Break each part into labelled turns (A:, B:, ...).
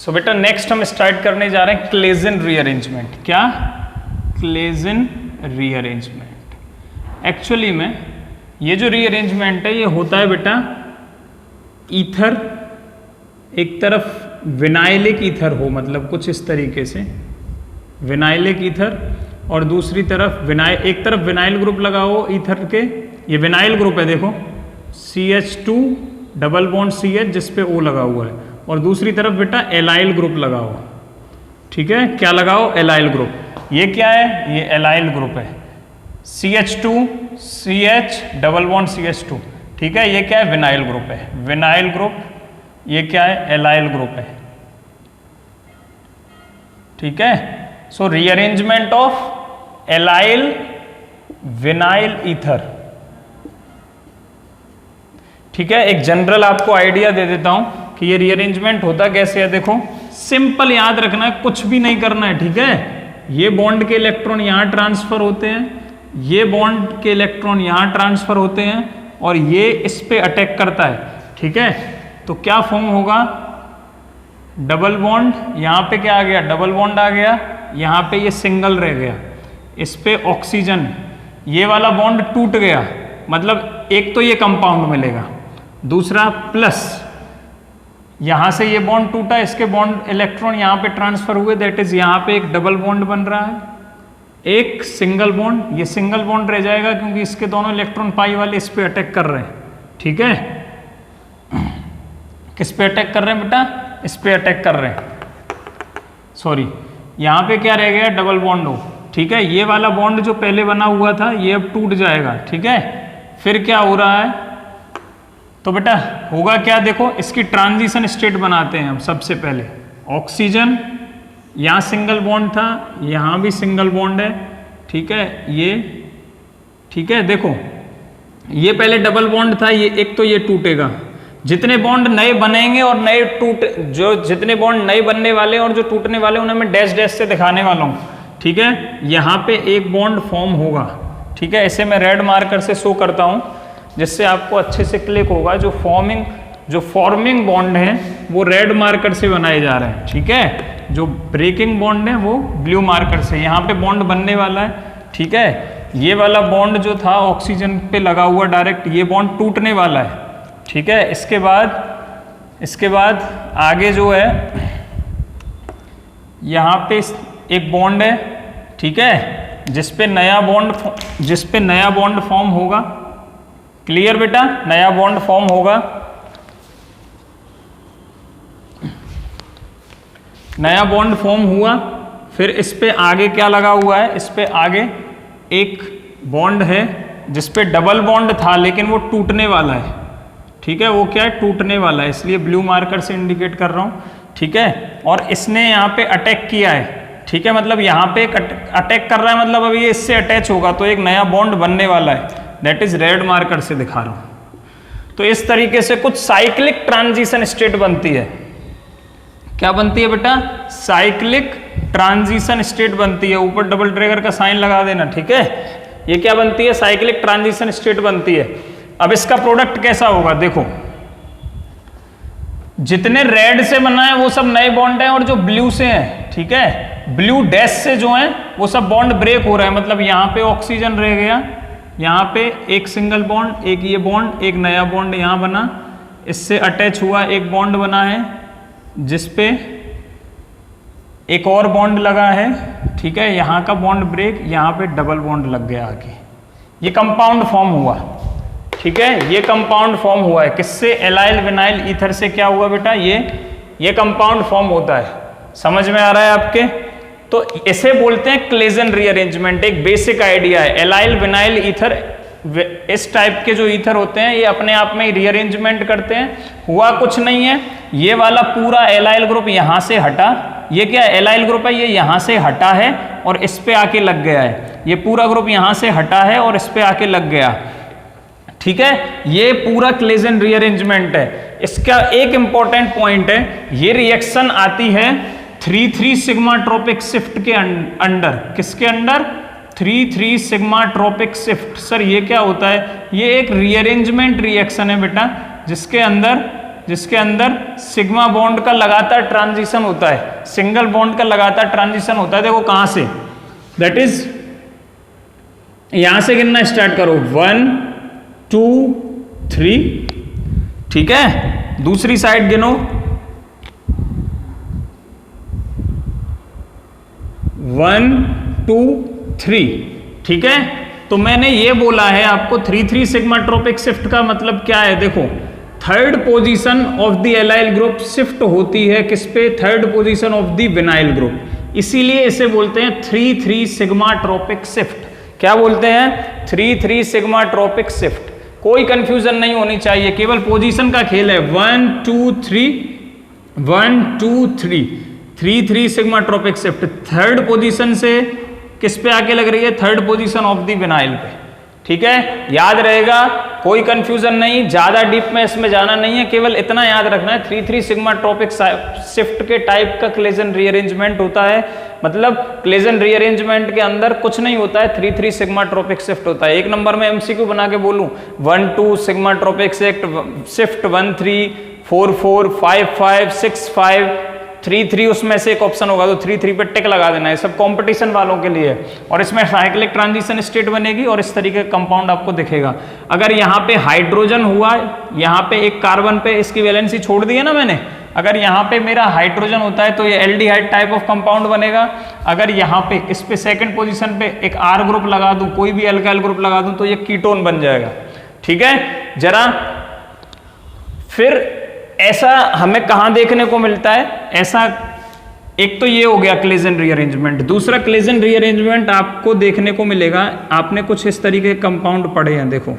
A: सो बेटा नेक्स्ट हम स्टार्ट करने जा रहे हैं क्लेजन रीअरेंजमेंट। क्या? Claisen rearrangement. एक्चुअली में ये जो रीअरेंजमेंट है ये होता है बेटा ईथर, एक तरफ विनाइलिक ईथर हो, मतलब कुछ इस तरीके से विनाइलिक ईथर, और दूसरी तरफ एक तरफ विनाइल ग्रुप लगा हो ईथर के, ये विनाइल ग्रुप है देखो, CH2 डबल बॉन्ड CH जिस पे O लगा हुआ है, और दूसरी तरफ बेटा एलाइल ग्रुप लगा हुआ। ठीक है, क्या लगाओ? Allyl group. ये क्या है? ये एलाइल ग्रुप है, CH2 CH double bond CH2। ठीक है, ये क्या है? विनाइल ग्रुप है, विनाइल ग्रुप। ये क्या है? एलाइल ग्रुप है। ठीक है, so rearrangement of allyl vinyl ether. ठीक है, एक जनरल आपको आइडिया दे देता हूं कि ये रीअरेंजमेंट होता कैसे है। देखो सिंपल याद रखना है, कुछ भी नहीं करना है। ठीक है, ये बॉन्ड के इलेक्ट्रॉन यहां ट्रांसफर होते हैं, ये बॉन्ड के इलेक्ट्रॉन यहां ट्रांसफर होते हैं, और ये इस पे अटैक करता है। ठीक है, तो क्या फॉर्म होगा? डबल बॉन्ड, यहां पे क्या आ गया? डबल बॉन्ड आ गया, यहां पे ये सिंगल रह गया, इस पे ऑक्सीजन, ये वाला बॉन्ड टूट गया, मतलब एक तो ये कंपाउंड मिलेगा, दूसरा प्लस यहां से ये बॉन्ड टूटा, इसके बॉन्ड इलेक्ट्रॉन यहां पे ट्रांसफर हुए, दैट इज यहां पे एक डबल बॉन्ड बन रहा है, एक सिंगल बॉन्ड, ये सिंगल बॉन्ड रह जाएगा क्योंकि इसके दोनों इलेक्ट्रॉन पाई वाले इस पे अटैक कर रहे हैं। ठीक है, किस पे अटैक कर रहे हैं बेटा? इस पे अटैक कर रहे हैं, सॉरी, यहां पे क्या रह गया? डबल बॉन्ड हो। ठीक है, ये वाला बॉन्ड जो पहले बना हुआ था ये अब टूट जाएगा। ठीक है, फिर क्या हो रहा है? तो बेटा होगा क्या? देखो इसकी ट्रांजिशन स्टेट बनाते हैं हम। सबसे पहले ऑक्सीजन, यहाँ सिंगल बॉन्ड था, यहाँ भी सिंगल बॉन्ड है। ठीक है, ये ठीक है, देखो ये पहले डबल बॉन्ड था, ये एक तो ये टूटेगा, जितने बॉन्ड नए बनेंगे और नए जितने बॉन्ड नए बनने वाले और जो टूटने वाले उन्हें मैं डैश डैश से दिखाने वाला हूँ। ठीक है, यहाँ पे एक बॉन्ड फॉर्म होगा। ठीक है, इसे मैं रेड मार्कर से शो करता हूँ जिससे आपको अच्छे से क्लिक होगा। जो फॉर्मिंग बॉन्ड है वो रेड मार्कर से बनाए जा रहे हैं। ठीक है, जो ब्रेकिंग बॉन्ड है वो ब्लू मार्कर से, यहाँ पे बॉन्ड बनने वाला है। ठीक है, ये वाला बॉन्ड जो था ऑक्सीजन पे लगा हुआ डायरेक्ट, ये बॉन्ड टूटने वाला है। ठीक है, इसके बाद आगे जो है यहाँ पे एक बॉन्ड है। ठीक है, जिस पे नया बॉन्ड फॉर्म होगा। क्लियर बेटा? नया बॉन्ड फॉर्म होगा, नया बॉन्ड फॉर्म हुआ, फिर इस पे आगे क्या लगा हुआ है? इस पे आगे एक बॉन्ड है जिस पे डबल बॉन्ड था लेकिन वो टूटने वाला है। ठीक है, वो क्या है? टूटने वाला है, इसलिए ब्लू मार्कर से इंडिकेट कर रहा हूं। ठीक है, और इसने यहाँ पे अटैक किया है। ठीक है, मतलब यहाँ पे अटैक कर रहा है, मतलब अभी ये इससे अटैच होगा तो एक नया बॉन्ड बनने वाला है, दैट इज रेड मार्कर से दिखा रहा हूं। तो इस तरीके से कुछ साइक्लिक ट्रांजिशन स्टेट बनती है। क्या बनती है बेटा? साइक्लिक ट्रांजिशन स्टेट बनती है। ऊपर डबल ट्रिगर का साइन लगा देना। ठीक है, ये क्या बनती है? साइक्लिक ट्रांजिशन स्टेट बनती है। अब इसका प्रोडक्ट कैसा होगा? देखो जितने रेड से बना है वो सब नए बॉन्ड हैं, और जो ब्लू से हैं, ठीक है, ब्लू डैश से जो है वो सब बॉन्ड ब्रेक हो रहा है, मतलब यहाँ पे ऑक्सीजन रह गया, यहाँ पे एक सिंगल बॉन्ड, एक ये बॉन्ड, एक नया बॉन्ड यहाँ बना, इससे अटैच हुआ एक बॉन्ड बना है जिस पे एक और बॉन्ड लगा है। ठीक है, यहाँ का बॉन्ड ब्रेक, यहाँ पे डबल बॉन्ड लग गया आगे, ये कंपाउंड फॉर्म हुआ। ठीक है, ये कंपाउंड फॉर्म हुआ है किससे? एलाइल विनाइल ईथर से। क्या हुआ बेटा? ये कंपाउंड फॉर्म होता है। समझ में आ रहा है आपके? तो इसे बोलते हैं क्लेजन रीअरेंजमेंट। एक बेसिक आइडिया है, एलाइल विनाइल ईथर, इस टाइप के जो ईथर होते हैं ये अपने आप में रीअरेंजमेंट करते हैं। हुआ कुछ नहीं है, ये वाला पूरा एलाइल ग्रुप यहां से हटा, ये क्या एलाइल ग्रुप है, ये यहां से हटा है और इस पे आके लग गया है। ये पूरा ग्रुप यहां से हटा है और इस पे आके लग गया। ठीक है, ये पूरा क्लेजन रीअरेंजमेंट है। इसका एक इंपॉर्टेंट पॉइंट है, ये रिएक्शन आती है 3,3 सिग्मा ट्रोपिक शिफ्ट के अंडर। किसके under? 3,3 sigma trophic shift. Sir ये क्या होता है? ये एक रीअरेंजमेंट रिएक्शन है बेटा, जिसके अंदर जिसके अंदर सिग्मा बॉन्ड का लगातार ट्रांजिशन होता है, सिंगल बॉन्ड का लगातार ट्रांजिशन होता है। देखो कहां से, दैट इज यहां से गिनना स्टार्ट करो, 1 2 3, ठीक है। दूसरी साइड गिनो, 1 2 3, ठीक है। तो मैंने ये बोला है आपको 3 सिग्मा ट्रोपिक शिफ्ट का मतलब क्या है। देखो third position of the allyl group shift होती है किस पे, third position of the vinyl group, इसीलिए इसे बोलते हैं 3 सिग्मा ट्रोपिक शिफ्ट। क्या बोलते हैं, 3 सिग्मा ट्रोपिक शिफ्ट। कोई कंफ्यूजन नहीं होनी चाहिए, केवल पोजीशन का खेल है। 1 2 3 1 2 3, 3 sigma trophic shift third position से किस पे आके लग रही है, third position of the vinyl पे, ठीक है। याद रहेगा, कोई कंफ्यूजन नहीं, ज्यादा डीप में इसमें जाना नहीं है, केवल इतना याद रखना है 3 सिग्मा ट्रोपिक शिफ्ट के टाइप का क्लेजन रीअरेंजमेंट होता है। मतलब क्लेजन रीअरेंजमेंट के अंदर कुछ नहीं होता है, 3 सिग्मा ट्रोपिक शिफ्ट होता है। एक नंबर में एमसीक्यू बना के बोलूं, 1 2 सिग्मा ट्रोपिक शिफ्ट 1 3 4 4 5 5 6 5 3 उसमें से एक ऑप्शन होगा, तो 3 पे टिक लगा देना है। सब कंपटीशन वालों के लिए। और इसमें साइक्लिक ट्रांजिशन स्टेट बनेगी और इस तरीके का कंपाउंड आपको दिखेगा। अगर यहाँ पे हाइड्रोजन हुआ, यहाँ पे एक कार्बन पे इसकी वैलेंसी छोड़ दी है ना मैंने, अगर यहाँ पे मेरा हाइड्रोजन होता है तो ये एल्डिहाइड टाइप ऑफ कंपाउंड बनेगा। अगर यहाँ पे इस पे सेकंड पोजीशन पे एक R ग्रुप लगा दूं, कोई भी अल्काइल ग्रुप लगा दूं, तो ये कीटोन बन जाएगा, ठीक है। जरा फिर ऐसा हमें कहां देखने को मिलता है, ऐसा एक तो ये हो गया क्लेजन रीअरेंजमेंट। दूसरा क्लेजन रीअरेंजमेंट आपको देखने को मिलेगा, आपने कुछ इस तरीके के कंपाउंड पढ़े हैं। देखो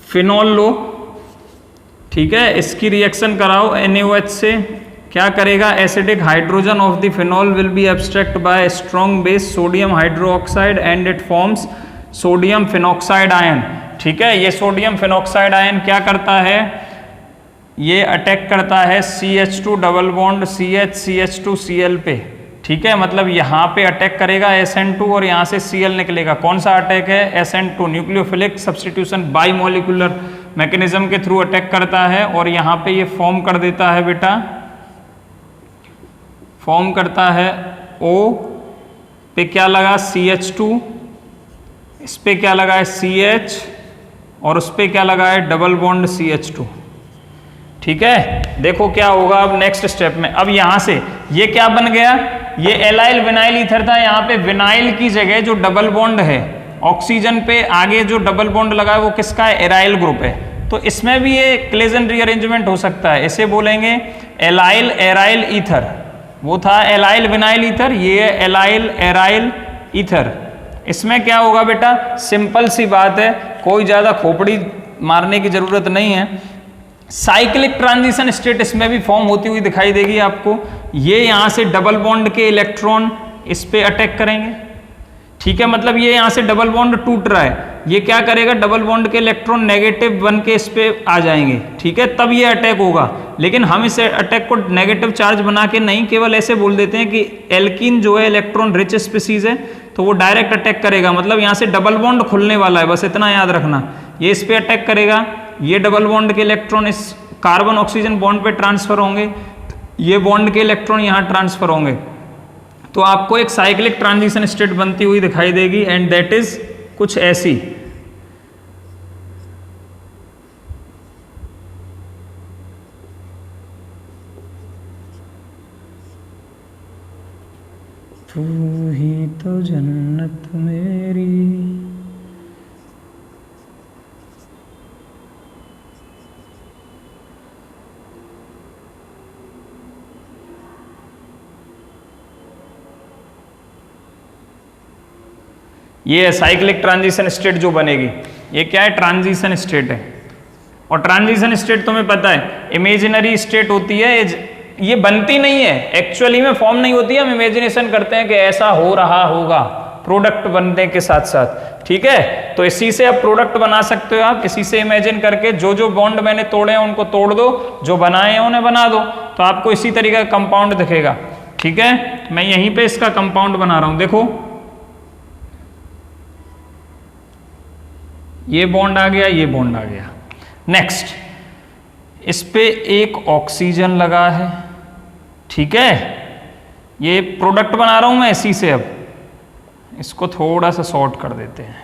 A: फिनॉल लो, ठीक है, इसकी रिएक्शन कराओ NaOH से, क्या करेगा, acidic hydrogen of the phenol will be abstract bye strong base sodium hydroxide and it forms sodium phenoxide ion, ठीक है। ये सोडियम फिनॉक्साइड आयन क्या करता है, ये अटैक करता है CH2 डबल बॉन्ड CH2Cl पे, ठीक है। मतलब यहाँ पे अटैक करेगा SN2 और यहाँ से Cl निकलेगा। कौन सा अटैक है, SN2, न्यूक्लियोफिलिक सब्स्टिट्यूशन बाइमोलिकुलर मैकेनिज्म के थ्रू अटैक करता है और यहाँ पे ये फॉर्म कर देता है बेटा, फॉर्म करता है O पे क्या लगा CH2, इस पे क्या लगा है CH और उस पे क्या लगा है डबल बॉन्ड CH2, ठीक है। देखो क्या होगा अब नेक्स्ट स्टेप में, अब यहां से ये क्या बन गया, ये एलाइल विनाइल ईथर था। यहाँ पे विनाइल की जगह जो डबल बॉन्ड है ऑक्सीजन पे आगे जो डबल बॉन्ड लगा है वो किसका है, एराइल ग्रुप है। तो इसमें भी ये क्लेजन रीअरेंजमेंट हो सकता है, इसे बोलेंगे एलाइल एराइल ईथर। वो था एलाइल विनाइल ईथर, ये एलाइल एराइल ईथर। इसमें क्या होगा बेटा, सिंपल सी बात है, कोई ज्यादा खोपड़ी मारने की जरूरत नहीं है। साइक्लिक ट्रांजिशन स्टेट इसमें भी फॉर्म होती हुई दिखाई देगी आपको। ये यहां से डबल बॉन्ड के इलेक्ट्रॉन इस पे अटैक करेंगे, ठीक है। मतलब ये यहां से डबल बॉन्ड टूट रहा है, ये क्या करेगा, डबल बॉन्ड के इलेक्ट्रॉन नेगेटिव बन के इस पे आ जाएंगे, ठीक है, तब ये अटैक होगा। लेकिन हम इस अटैक को नेगेटिव चार्ज बना के नहीं, केवल ऐसे बोल देते हैं कि एल्कीन जो है इलेक्ट्रॉन रिच स्पीसीज है, तो वो डायरेक्ट अटैक करेगा। मतलब यहाँ से डबल बॉन्ड खुलने वाला है, बस इतना याद रखना। ये इस पे अटैक करेगा, ये डबल बॉन्ड के इलेक्ट्रॉन इस कार्बन ऑक्सीजन बॉन्ड पे ट्रांसफर होंगे, ये बॉन्ड के इलेक्ट्रॉन यहाँ ट्रांसफर होंगे। तो आपको एक साइक्लिक ट्रांजिशन स्टेट बनती हुई दिखाई देगी एंड दैट इज कुछ ऐसी। तू ही तो जन्नत मेरी, ये साइक्लिक ट्रांजिशन स्टेट जो बनेगी, ये क्या है, ट्रांजिशन स्टेट है। और ट्रांजिशन स्टेट तुम्हें पता है इमेजिनरी स्टेट होती है, ये बनती नहीं है, एक्चुअली में फॉर्म नहीं होती है। हम इमेजिनेशन करते हैं कि ऐसा हो रहा होगा प्रोडक्ट बनने के साथ साथ, ठीक है। तो इसी से आप प्रोडक्ट बना सकते हो, आप इसी से इमेजिन करके जो जो बॉन्ड मैंने तोड़े हैं उनको तोड़ दो, जो बनाए हैं उन्हें बना दो, तो आपको इसी तरीके का कंपाउंड दिखेगा, ठीक है। मैं यहीं पे इसका कंपाउंड बना रहा हूं, देखो ये बॉन्ड आ गया, ये बॉन्ड आ गया। नेक्स्ट इस पे एक ऑक्सीजन लगा है, ठीक है। ये प्रोडक्ट बना रहा हूं मैं इसी से, अब इसको थोड़ा सा शॉर्ट कर देते हैं,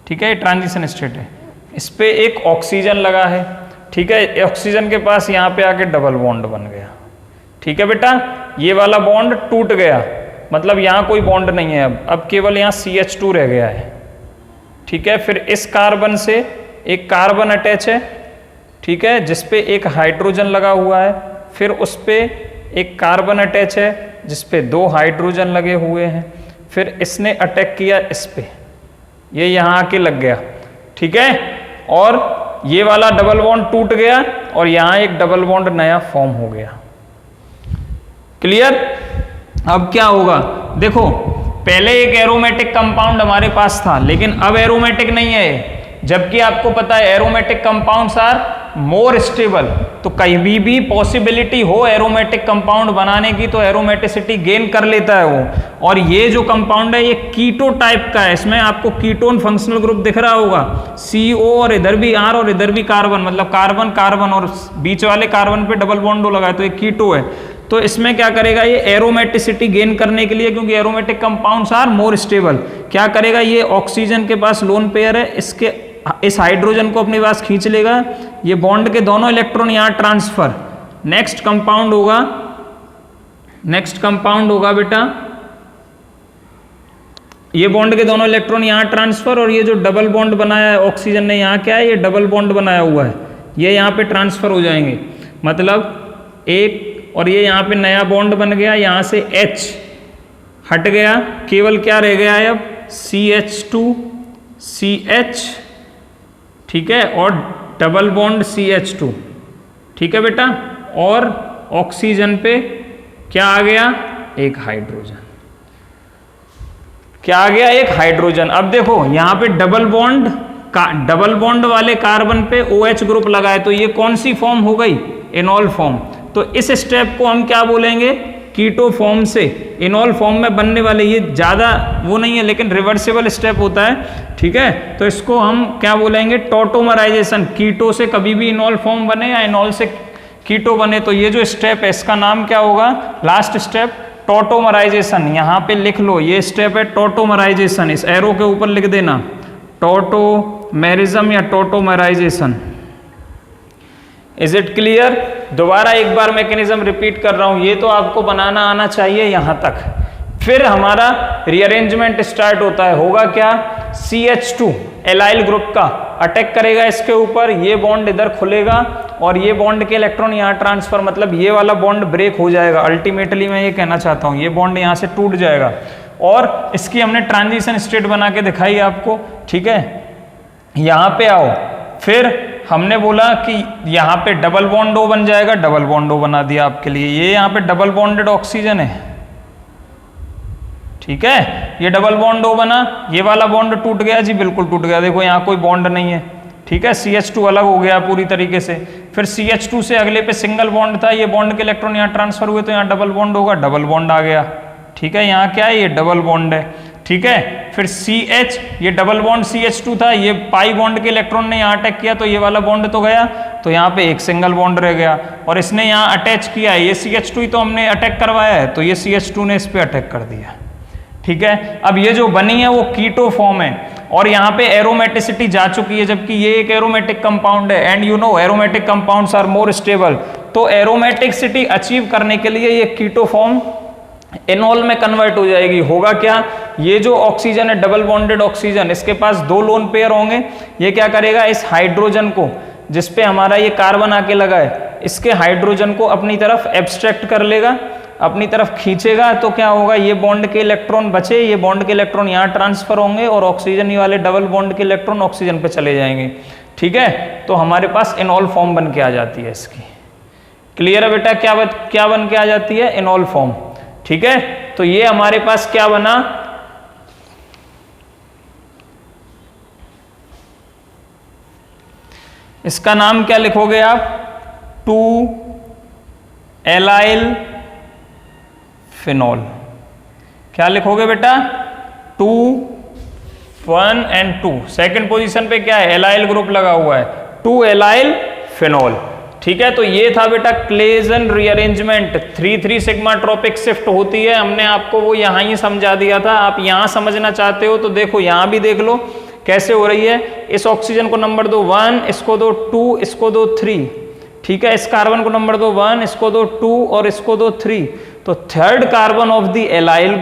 A: ठीक है। ट्रांजिशन स्टेट है, इस पे एक ऑक्सीजन लगा है, ठीक है। ऑक्सीजन के पास यहाँ पे आके डबल बॉन्ड बन गया, ठीक है बेटा। ये वाला बॉन्ड टूट गया, मतलब यहाँ कोई बॉन्ड नहीं है, अब केवल यहाँ CH2 रह गया है, ठीक है। फिर इस कार्बन से एक कार्बन अटैच है, ठीक है, जिसपे एक हाइड्रोजन लगा हुआ है। फिर उस पे एक कार्बन अटैच है जिसपे 2 हाइड्रोजन लगे हुए हैं। फिर इसने अटैक किया इस पे, ये यहाँ आके लग गया, ठीक है। और ये वाला डबल बॉन्ड टूट गया और यहाँ एक डबल बॉन्ड नया फॉर्म हो गया। क्लियर? अब क्या होगा, देखो पहले एक एरोमेटिक कंपाउंड हमारे पास था, लेकिन अब एरोमेटिक नहीं है, जबकि आपको पता है aromatic compounds are more stable. तो कहीं भी पॉसिबिलिटी हो एरोमेटिक कंपाउंड बनाने की तो एरोमेटिसिटी गेन कर लेता है वो। और ये जो कंपाउंड है ये कीटो टाइप का है, इसमें आपको कीटोन फंक्शनल ग्रुप दिख रहा होगा, CO और इधर भी R और इधर भी कार्बन, मतलब कार्बन कार्बन और बीच वाले कार्बन पे डबल बॉन्ड लगा है, तो ये कीटो है। तो इसमें क्या करेगा ये एरोमेटिसिटी गेन करने के लिए, क्योंकि aromatic compounds are more stable, क्या करेगा ये ऑक्सीजन के पास लोन पेयर है, इसके इस हाइड्रोजन को अपने पास खींच लेगा, ये बॉन्ड के दोनों इलेक्ट्रॉन यहाँ ट्रांसफर। नेक्स्ट कंपाउंड होगा बेटा, ये बॉन्ड के दोनों इलेक्ट्रॉन यहाँ ट्रांसफर, और ये जो डबल बॉन्ड बनाया है ऑक्सीजन ने यहाँ, क्या है ये डबल बॉन्ड बनाया हुआ है, ये यहाँ पे ट्रांसफर हो जाएंगे, मतलब एक, और ये यहाँ पे नया बॉन्ड बन गया, यहाँ से H हट गया, केवल क्या रह गया है अब CH2 CH, ठीक है, और डबल बॉन्ड CH2, ठीक है बेटा। और ऑक्सीजन पे क्या आ गया, एक हाइड्रोजन, क्या आ गया, एक हाइड्रोजन। अब देखो यहाँ पे डबल बॉन्ड वाले कार्बन पे OH ग्रुप लगा है, तो ये कौन सी फॉर्म हो गई, एनॉल फॉर्म। तो इस स्टेप को हम क्या बोलेंगे, कीटो फॉर्म से इनॉल फॉर्म में बनने वाले, ये ज़्यादा वो नहीं है लेकिन रिवर्सिबल स्टेप होता है, ठीक है। तो इसको हम क्या बोलेंगे, टॉटोमराइजेशन। कीटो से कभी भी इनॉल फॉर्म बने या इनॉल से कीटो बने, तो ये जो स्टेप है इसका नाम क्या होगा, लास्ट स्टेप टॉटोमराइजेशन। यहाँ पे लिख लो, ये स्टेप है टॉटोमराइजेशन, इस एरो के ऊपर लिख देना, टॉटोमेरिज्म या टॉटोमराइजेशन। Is it clear? दोबारा एक बार मैकेनिज्म रिपीट कर रहा हूं, ये तो आपको बनाना आना चाहिए यहां तक। फिर हमारा रीअरेंजमेंट स्टार्ट होता है, होगा क्या, CH2 एलाइल ग्रुप का अटैक करेगा इसके ऊपर, ये बॉन्ड इधर खुलेगा और ये बॉन्ड के इलेक्ट्रॉन यहाँ ट्रांसफर, मतलब ये वाला बॉन्ड ब्रेक हो जाएगा। अल्टीमेटली मैं ये कहना चाहता हूँ, ये बॉन्ड यहाँ से टूट जाएगा, और इसकी हमने ट्रांजिशन स्टेट बना के दिखाई आपको, ठीक है। यहाँ पे आओ, फिर हमने बोला कि यहाँ पे डबल बॉन्ड O बन जाएगा, डबल बॉन्ड O बना दिया आपके लिए, ये यहाँ पे डबल बॉन्डेड ऑक्सीजन है, ठीक है, ये डबल बॉन्ड O बना, ये वाला बॉन्ड टूट गया जी, बिल्कुल टूट गया, देखो यहाँ कोई बॉन्ड नहीं है, ठीक है। CH2 अलग हो गया पूरी तरीके से। फिर CH2 से अगले पे सिंगल बॉन्ड था, ये बॉन्ड के इलेक्ट्रॉन यहाँ ट्रांसफर हुए, तो यहाँ डबल बॉन्ड होगा, डबल बॉन्ड आ गया, ठीक है। यहाँ क्या है, ये डबल बॉन्ड है, ठीक है। फिर CH, ये डबल बॉन्ड CH2 था, ये पाई बॉन्ड के इलेक्ट्रॉन ने यहाँ अटैक किया, तो ये वाला बॉन्ड तो गया, तो यहाँ पे एक सिंगल बॉन्ड रह गया, और इसने यहाँ अटैच किया है, ये CH2 ही तो हमने अटैक करवाया है, तो ये CH2 ने इस पे अटैक कर दिया, ठीक है। अब ये जो बनी है वो कीटो फॉर्म है, और यहाँ पे एरोमेटिसिटी जा चुकी है, जबकि ये एक एरोमेटिक कंपाउंड है, and you know aromatic compounds are more stable. तो एरोमेटिसिटी अचीव करने के लिए ये कीटो फॉर्म एनॉल में कन्वर्ट हो जाएगी। होगा क्या, ये जो ऑक्सीजन है डबल बॉन्डेड ऑक्सीजन, इसके पास 2 लोन पेयर होंगे, ये क्या करेगा, इस हाइड्रोजन को जिसपे हमारा ये कार्बन आके लगा है, इसके हाइड्रोजन को अपनी तरफ एब्स्ट्रैक्ट कर लेगा, अपनी तरफ खींचेगा, तो क्या होगा, ये बॉन्ड के इलेक्ट्रॉन बचे, ये बॉन्ड के इलेक्ट्रॉन यहाँ ट्रांसफर होंगे, और ऑक्सीजन ये वाले डबल बॉन्ड के इलेक्ट्रॉन ऑक्सीजन पे चले जाएंगे, ठीक है। तो हमारे पास एनॉल फॉर्म बन के आ जाती है इसकी। क्लियर है बेटा, क्या बन के आ जाती है, एनॉल फॉर्म, ठीक है। तो ये हमारे पास क्या बना, इसका नाम क्या लिखोगे आप, 2-एलाइल फिनॉल। क्या लिखोगे बेटा, 2 1 and 2, सेकंड पोजीशन पे क्या है, एलाइल ग्रुप लगा हुआ है, 2 एलाइल फिनोल। ठीक है, तो ये था बेटा Claisen rearrangement. 3,3 sigmatropic shift होती है, हमने आपको वो यहाँ ही समझा दिया था। आप यहाँ समझना चाहते हो तो देखो यहाँ भी देख लो कैसे हो रही है। इस ऑक्सीजन को नंबर दो 1, इसको दो 2, इसको दो 3। ठीक है, इस कार्बन को नंबर दो 1, इसको दो 2 और इसको दो 3। तो third carbon of the allyl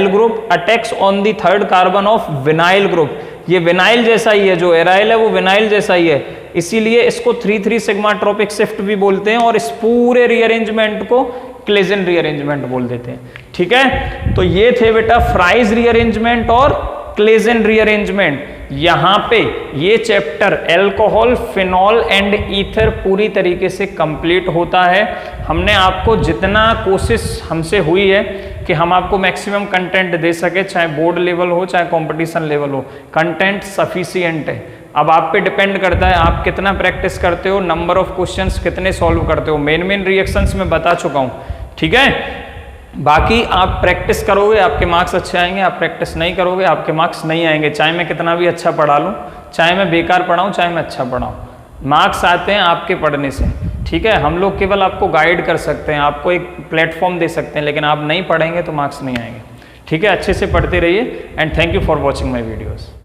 A: group attacks on the third carbon of vinyl group. ये विनाइल जैसा ही है, जो एराइल है वो विनाइल जैसा ही है, इसीलिए इसको 3,3 सिग्मा ट्रॉपिक शिफ्ट भी बोलते हैं और इस पूरे रीअरेंजमेंट को क्लेजन रीअरेंजमेंट बोल देते हैं। ठीक है, तो ये थे बेटा फ्राइज रीअरेंजमेंट और क्लेजन रीअरेंजमेंट। यहां पे ये chapter alcohol, phenol and ether पूरी तरीके से कंप्लीट होता है। हमने आपको जितना कोशिश हमसे हुई है कि हम आपको मैक्सिमम कंटेंट दे सके, चाहे बोर्ड लेवल हो चाहे कंपटीशन लेवल हो, कंटेंट सफिशिएंट है। अब आप पे डिपेंड करता है आप कितना प्रैक्टिस करते हो, नंबर ऑफ क्वेश्चंस कितने सॉल्व करते हो। मेन रिएक्शंस में बता चुका हूं। ठीक है, बाकी आप प्रैक्टिस करोगे आपके मार्क्स अच्छे आएंगे, आप प्रैक्टिस नहीं करोगे आपके मार्क्स नहीं आएंगे। चाहे मैं कितना भी अच्छा पढ़ा लूँ, चाहे मैं बेकार पढ़ाऊँ, चाहे मैं अच्छा पढ़ाऊँ, मार्क्स आते हैं आपके पढ़ने से। ठीक है, हम लोग केवल आपको गाइड कर सकते हैं, आपको एक प्लेटफॉर्म दे सकते हैं, लेकिन आप नहीं पढ़ेंगे तो मार्क्स नहीं आएंगे। ठीक है, अच्छे से पढ़ते रहिए and thank you for watching my videos.